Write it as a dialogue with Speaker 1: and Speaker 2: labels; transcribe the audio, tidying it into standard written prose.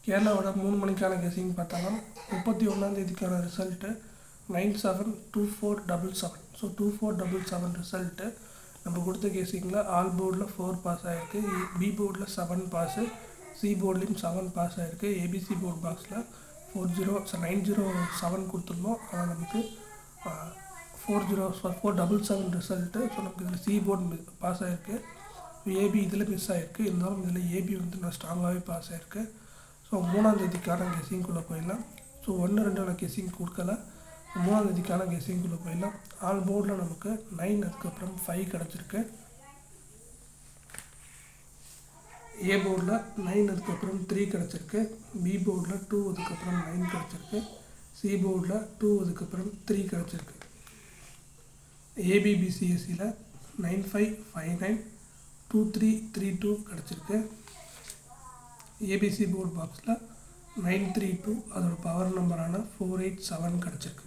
Speaker 1: கேரளாவோட 3 மணிக்கான கெஸிங் பார்த்தாங்கன்னா 31ஆம் ரிசல்ட்டு 972477. ஸோ 2477 ரிசல்ட்டு நம்ம கொடுத்த கெஸிங்கில் ஆல் போர்டில் 4 பாஸ் ஆகிருக்கு, பி போர்டில் 7 பாஸு, சி போர்ட்லேயும் 7 பாஸ் ஆகிருக்கு. ஏபிசி போர்ட் பாக்ஸில் 907 கொடுத்துருந்தோம், ஆனால் நமக்கு 477 ரிசல்ட்டு. ஸோ நமக்கு இதில் சி போர்டு பாஸ் ஆகிருக்கு, ஏபி இதில் மிஸ் ஆகிருக்கு. இருந்தாலும் இதில் ஏபி வந்து நான் ஸ்ட்ராங்காகவே பாஸ் ஆகிருக்கு. ஸோ 3ஆம் கெஸிங்குள்ளே போயிடலாம். ஸோ 1, 2 கெஸிங் கொடுக்கல, 3ஆம் கெஸிங்குள்ளே போயிடலாம். ஆல் போர்டில் நமக்கு 9, அதுக்கப்புறம் 5 கிடச்சிருக்கு. ஏ போர்டில் 9, அதுக்கப்புறம் 3 கிடச்சிருக்கு. பி போர்டில் 2, அதுக்கப்புறம் 9 கிடச்சிருக்கு. சி போர்டில் 2, அதுக்கப்புறம் 3 கிடச்சிருக்கு. ஏபிபிசிஎஸ்சியில் 9559 2332 கிடச்சிருக்கு. ஏபிசி போர்ட் பாக்ஸில் 932 அதோட பவர் நம்பரான 487 கிடச்சிருக்கு.